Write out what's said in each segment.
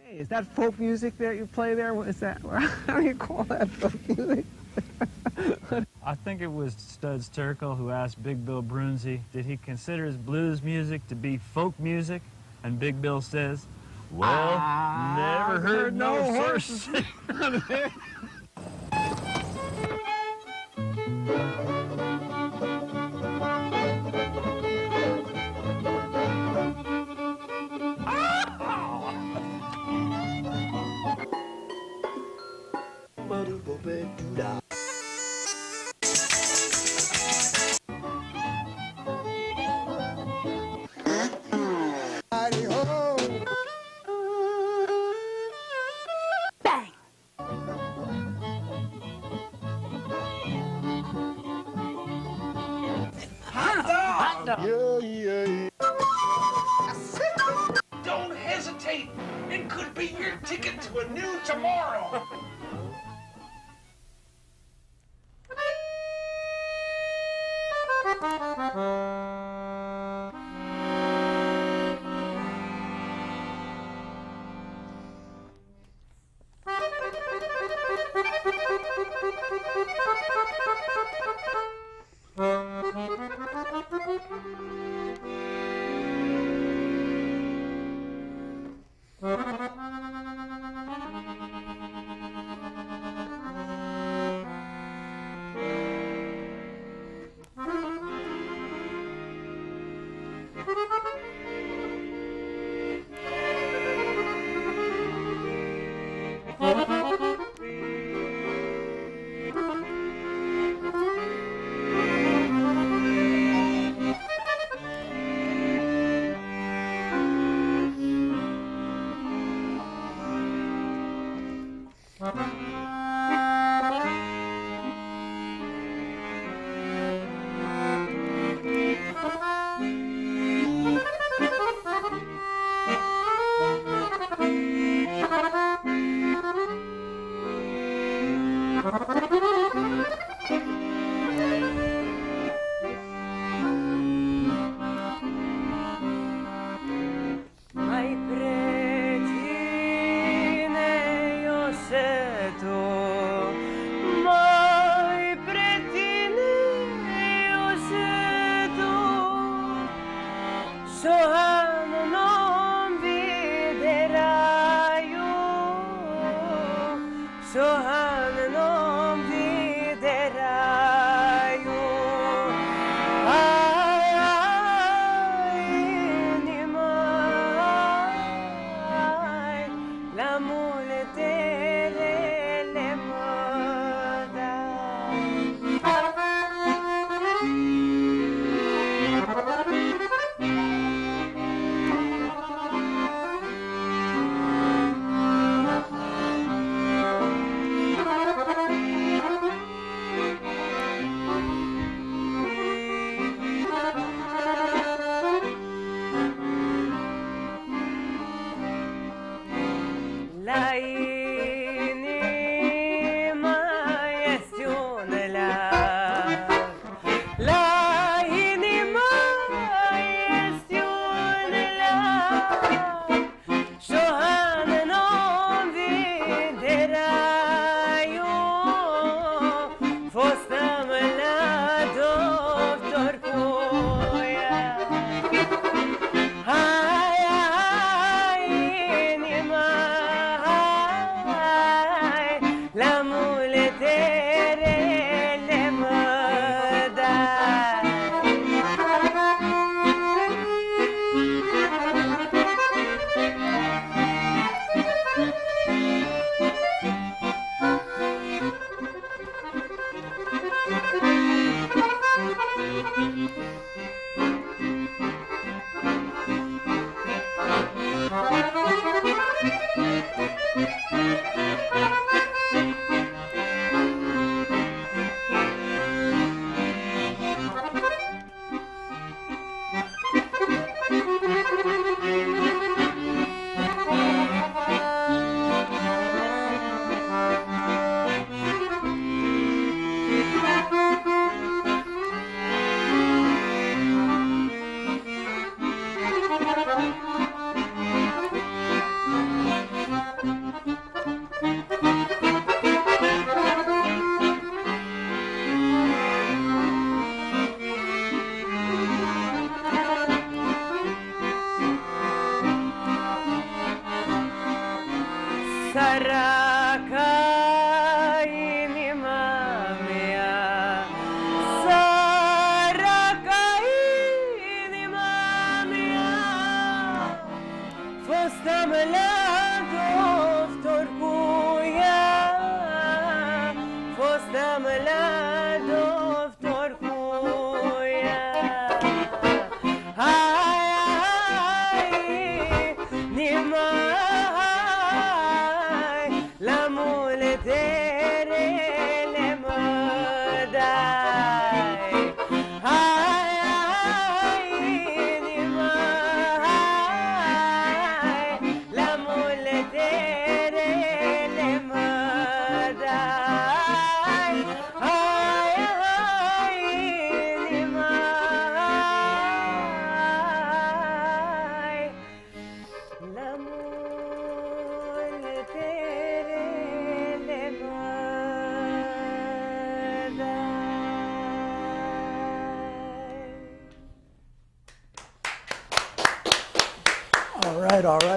Hey, is that folk music that you play there? What is that? How do you call that folk music? I think it was Studs Terkel who asked Big Bill Brunzi, did he consider his blues music to be folk music? And Big Bill says, well, never heard no horse. Don't hesitate. It could be your ticket to a new tomorrow.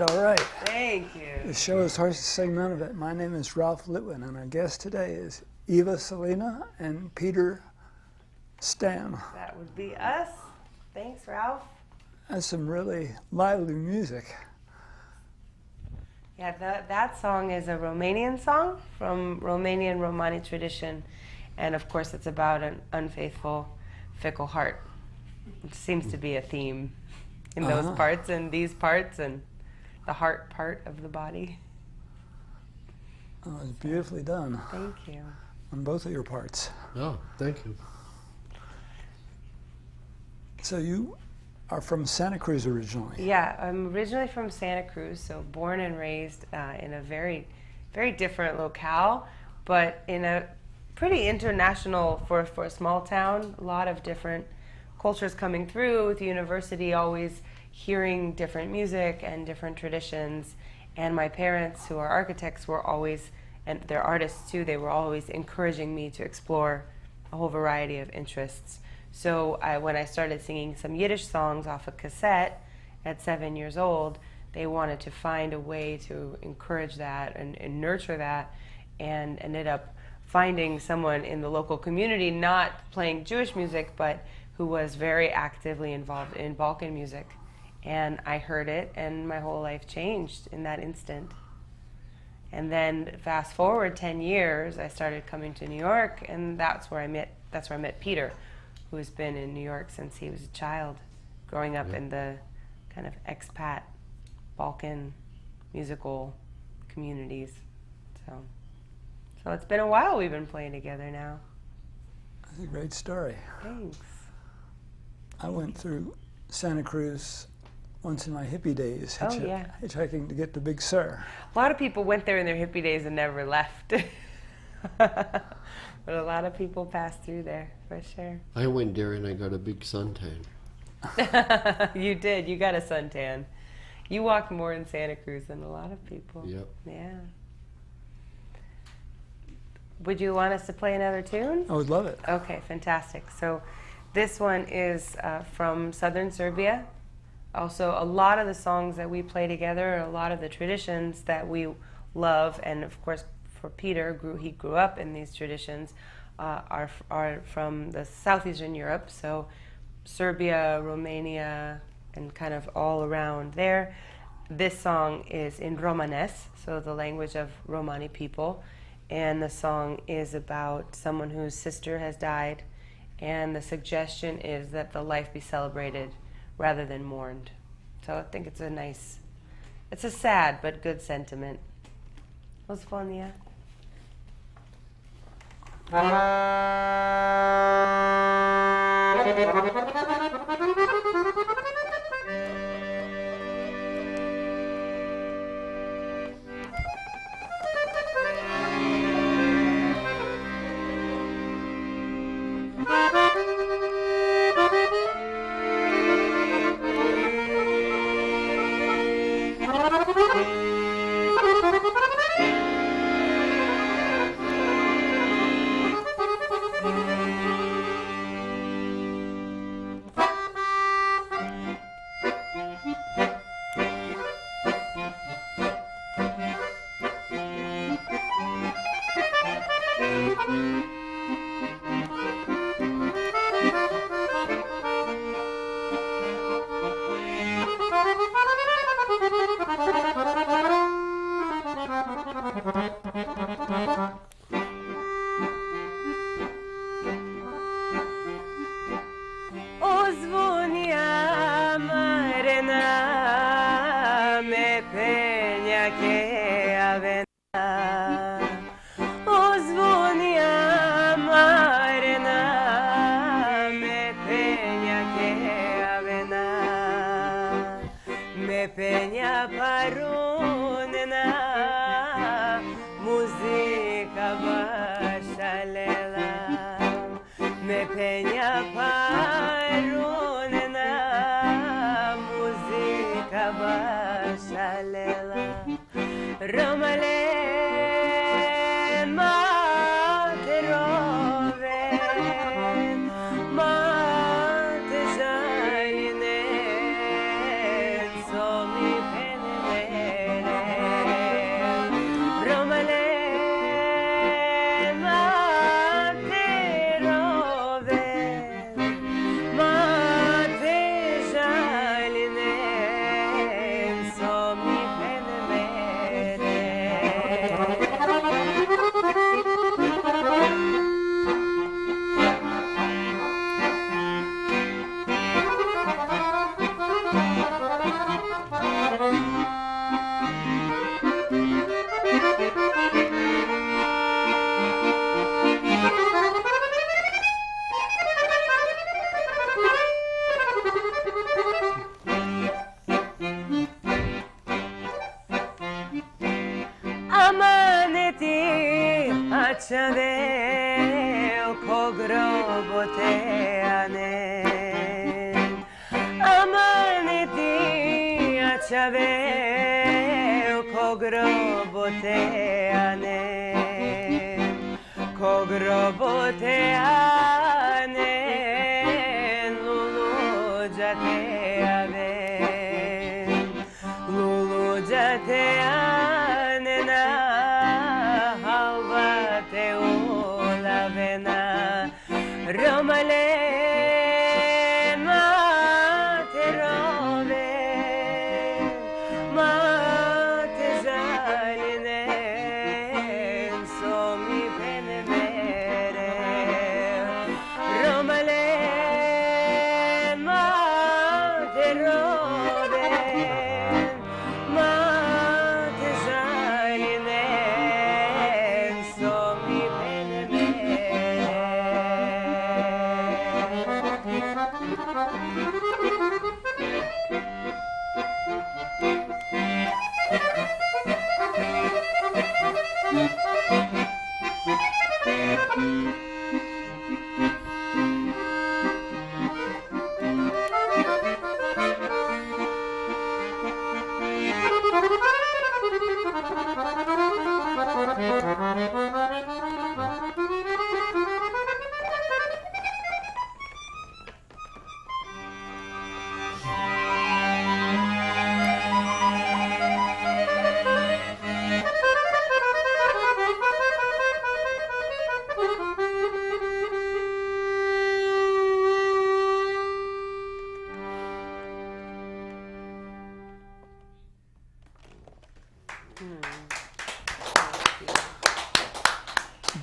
All right. Thank you. The show is Horses Sing None of It. My name is Ralph Litwin, and our guest today is Eva Salina and Peter Stam. That would be us. Thanks, Ralph. That's some really lively music. Yeah, that song is a Romanian song from Romanian Romani tradition. And of course, it's about an unfaithful, fickle heart. It seems to be a theme in those parts and these parts and the heart part of the body. Oh, it's beautifully done. Thank you. On both of your parts. Oh, thank you. So you are from Santa Cruz originally. Yeah, I'm originally from Santa Cruz, so born and raised in a very, very different locale, but in a pretty international, for a small town, a lot of different cultures coming through, with the university always hearing different music and different traditions. And my parents, who are architects, were always, and they're artists too, they were always encouraging me to explore a whole variety of interests. So when I started singing some Yiddish songs off a cassette at 7 years old, they wanted to find a way to encourage that and nurture that, and ended up finding someone in the local community, not playing Jewish music, but who was very actively involved in Balkan music. And I heard it, and my whole life changed in that instant. And then fast forward 10 years, I started coming to New York, and that's where I met Peter, who has been in New York since he was a child, growing up in the kind of expat Balkan musical communities. So it's been a while we've been playing together now. That's a great story. Thanks. I went through Santa Cruz once in my hippie days, hitchhiking to get to Big Sur. A lot of people went there in their hippie days and never left. But a lot of people passed through there, for sure. I went there and I got a big suntan. You did. You got a suntan. You walked more in Santa Cruz than a lot of people. Yep. Yeah. Would you want us to play another tune? I would love it. Okay, fantastic. So this one is from southern Serbia. Also, a lot of the songs that we play together, a lot of the traditions that we love, and of course for Peter, he grew up in these traditions, are from the southeastern Europe, so Serbia, Romania, and kind of all around there. This song is in Romanes, so the language of Romani people, and the song is about someone whose sister has died, and the suggestion is that the life be celebrated rather than mourned. So I think it's a sad but good sentiment. Osvonia. Ozvonja marena me penja che avena. Ozvonja marena me penja che avena. Me penja parunena muzika bashalela. Me penja parunena muzika bashalela. Romale mate rove mate jaline somi penere. Romale mate rove mate jaline somi penere. Amaneti açane o kogrobote ane. Amaneti açane o kogrobote ane. Kogrobote ane lulu jate ave. Lulu jate ane na halvate ulavena. Romale mate rove mate jaline somi penevere. Romale mate rove mate jaline somi penevere.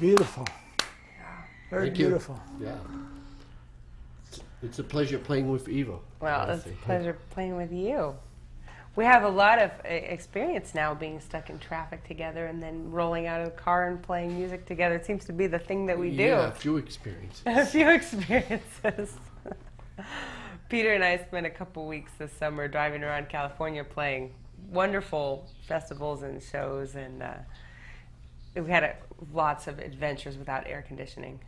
Beautiful. Very Thank you. beautiful. Yeah. It's a pleasure playing with Eva. Well, it's a pleasure playing with you. We have a lot of experience now being stuck in traffic together and then rolling out of the car and playing music together. It seems to be the thing that we do. Yeah, a few experiences. A few experiences. Peter and I spent a couple weeks this summer driving around California playing wonderful festivals and shows, and we had lots of adventures without air conditioning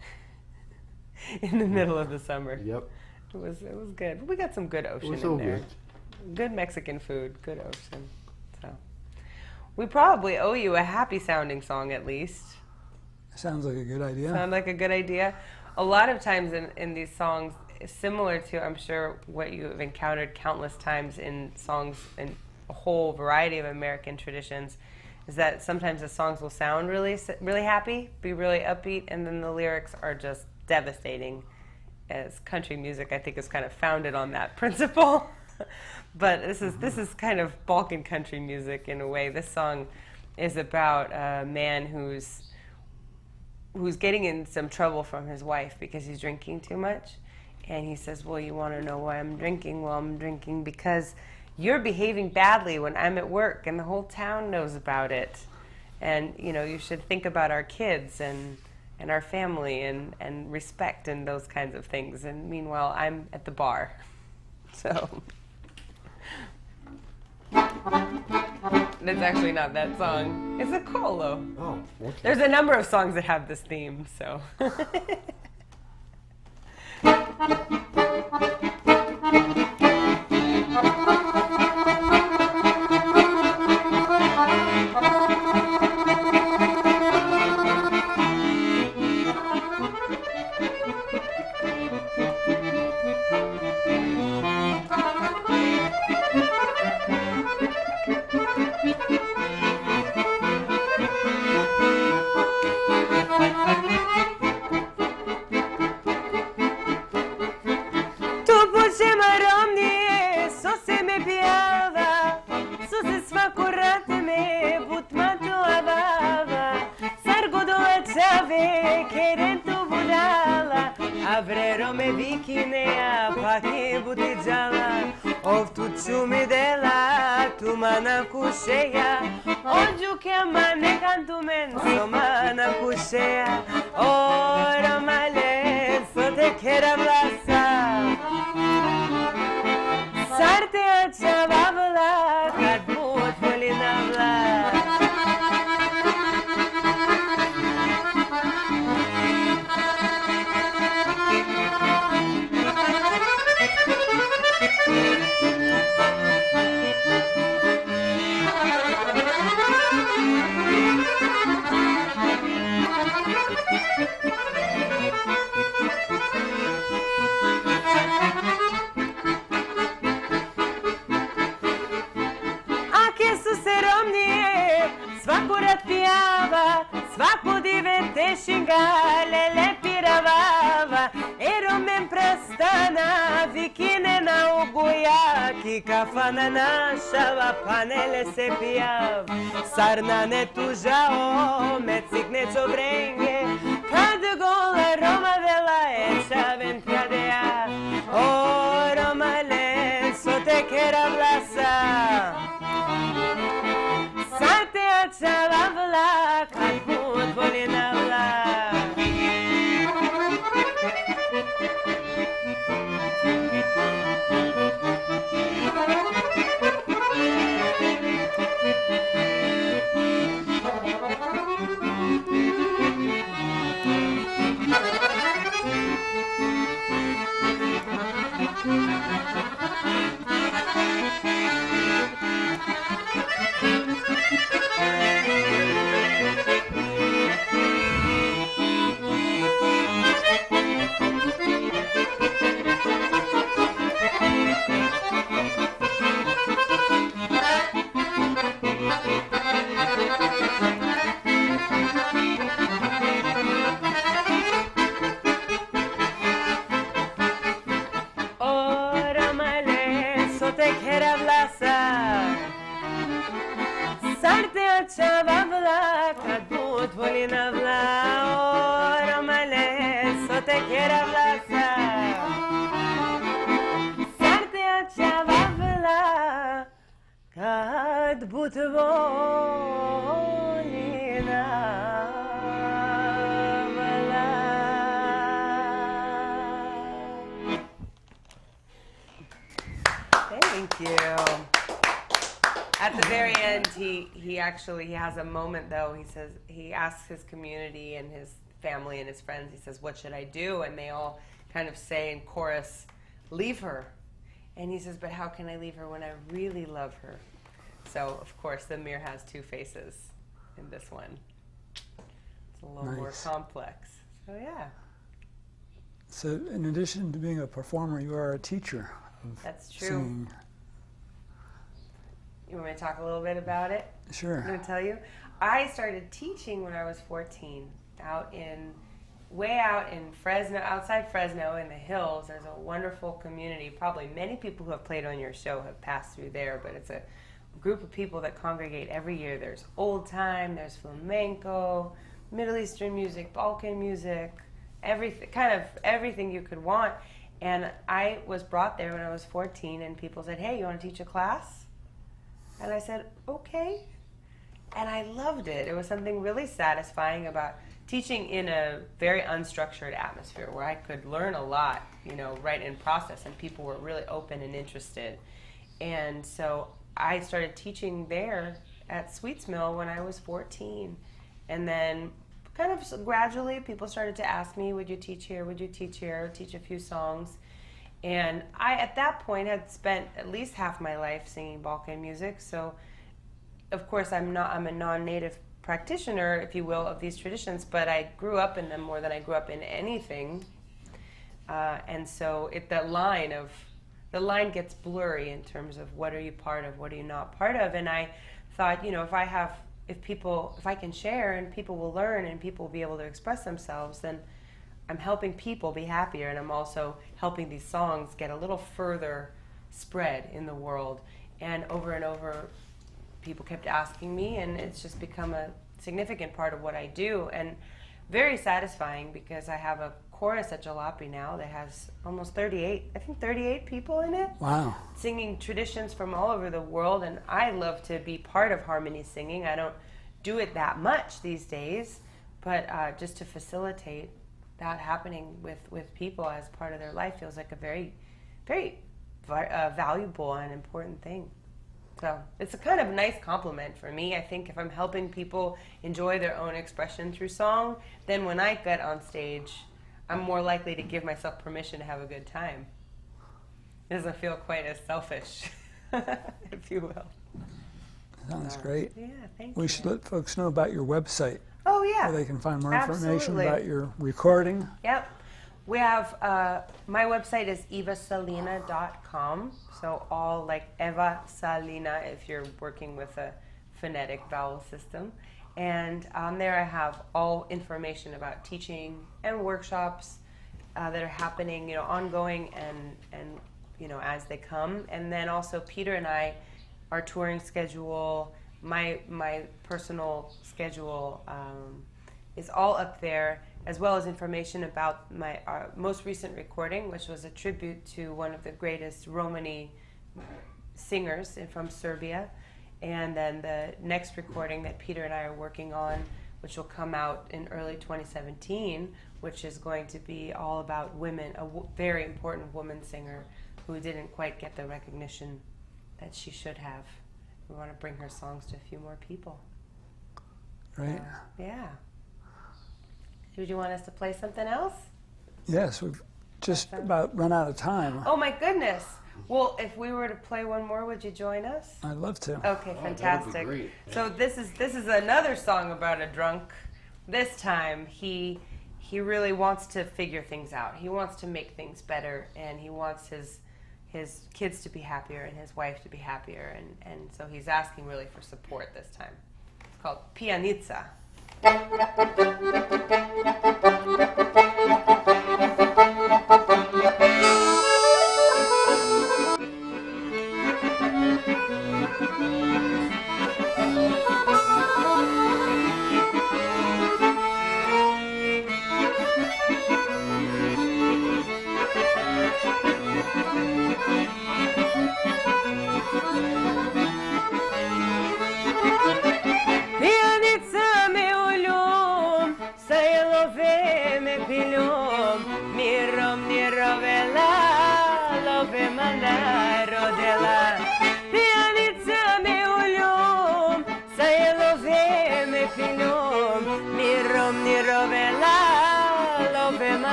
in the middle of the summer. Yep. It was good. We got some good It ocean was in all there. good. Good Mexican food, good ocean. So we probably owe you a happy sounding song at least. Sounds like a good idea. Sound like a good idea? A lot of times in these songs, similar to, I'm sure, what you have encountered countless times in songs in a whole variety of American traditions, is that sometimes the songs will sound really happy, be really upbeat, and then the lyrics are just devastating. As country music, I think, is kind of founded on that principle. But this is kind of Balkan country music in a way. This song is about a man who's getting in some trouble from his wife because he's drinking too much. And he says, well, you want to know why I'm drinking? Well, I'm drinking because you're behaving badly when I'm at work and the whole town knows about it. And, you know, you should think about our kids and our family and respect and those kinds of things. And meanwhile, I'm at the bar. So that's actually not that song. It's a colo. Oh, okay. There's a number of songs that have this theme, so. Sarnane tu žao, me cikne čobrenge, kad gola Roma vela echa ventradea. O Roma lenso te kera vlasa, sa te achava vla, kad put volina vla. Thank you. At the very end, he has a moment though. He says he asks his community and his family and his friends. He says, "What should I do?" And they all kind of say in chorus, "Leave her." And he says, "But how can I leave her when I really love her?" So of course, the mirror has two faces in this one. It's a little more complex. So yeah. So in addition to being a performer, you are a teacher of That's true. singing. You want me to talk a little bit about it? Sure. I'm going to tell you. I started teaching when I was 14, way out in Fresno, outside Fresno in the hills. There's a wonderful community. Probably many people who have played on your show have passed through there, but it's a group of people that congregate every year. There's old time, there's flamenco, Middle Eastern music, Balkan music, everything you could want. And I was brought there when I was 14, and people said, "Hey, you want to teach a class?" And I said, "Okay." And I loved it. It was something really satisfying about teaching in a very unstructured atmosphere where I could learn a lot, right in process, and people were really open and interested. And so I started teaching there at Sweets Mill when I was 14. And then kind of gradually people started to ask me, would you teach here, would you teach here, teach a few songs. And I, at that point, had spent at least half my life singing Balkan music. So, of course, I'm a non-native practitioner, if you will, of these traditions, but I grew up in them more than I grew up in anything. And so the line gets blurry in terms of what are you part of, what are you not part of. And I thought, if I can share and people will learn and people will be able to express themselves, then I'm helping people be happier, and I'm also helping these songs get a little further spread in the world. And over, people kept asking me, and it's just become a significant part of what I do, and very satisfying because I have a chorus at Jalopy now that has almost 38 people in it. Wow. Singing traditions from all over the world, and I love to be part of harmony singing. I don't do it that much these days, but just to facilitate that happening with people as part of their life feels like a very, very valuable and important thing. So it's a kind of nice compliment for me. I think if I'm helping people enjoy their own expression through song, then when I get on stage, I'm more likely to give myself permission to have a good time. It doesn't feel quite as selfish, if you will. Sounds great. Yeah, thank you. We should let folks know about your website, Oh, yeah. where they can find more information Absolutely. about your recording. Yep. We have, my website is evasalina.com. So all like Eva Salina if you're working with a phonetic vowel system. And on there I have all information about teaching and workshops that are happening, ongoing and as they come. And then also Peter and I, our touring schedule, my personal schedule is all up there, as well as information about my most recent recording, which was a tribute to one of the greatest Romani singers from Serbia. And then the next recording that Peter and I are working on, which will come out in early 2017, which is going to be all about women, very important woman singer who didn't quite get the recognition that she should have. We want to bring her songs to a few more people. Right? Yeah. Would you want us to play something else? Yes, we've just about run out of time. Oh my goodness. Well, if we were to play one more, would you join us? I'd love to. Okay, fantastic. That would be great. So this is another song about a drunk. This time he really wants to figure things out. He wants to make things better, and he wants his kids to be happier and his wife to be happier, and so he's asking really for support this time. It's called Pianica.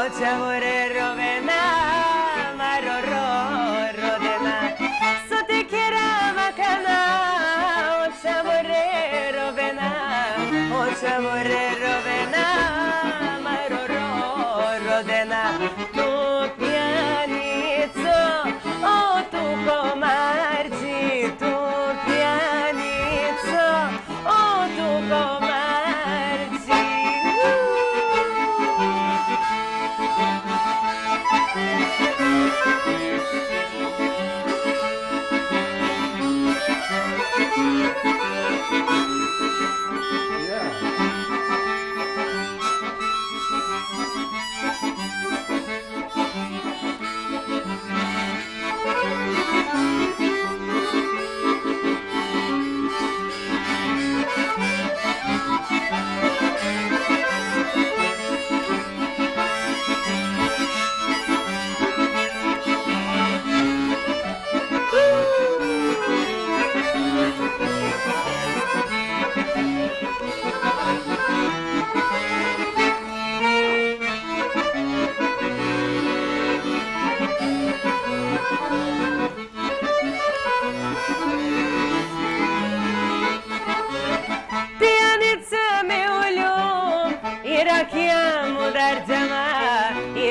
oče more rovena, maro rodena. So te quiera bacana, oče more rovena, oče more rovena, maro rodena. Tu pianico, o tu komarci, tu pianico, o tu komarci.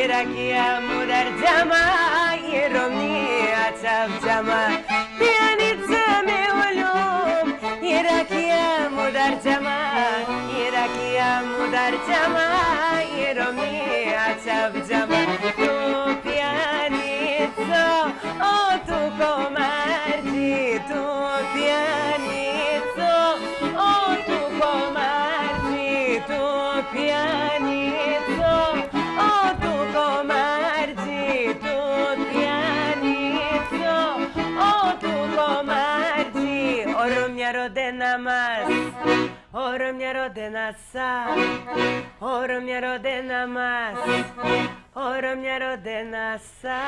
Irakia mudar jama, iromnia chav jama. Pianitza me ulum, Irakia mudar jama, Irakia mudar jama, iromnia chav jama. Tu pianitza, oh tu komarci, tu pianitza, oh tu komarci, tu pianitza. Rodena mas, oro mia rodena sa, oro mia rodena mas, oro mia rodena sa.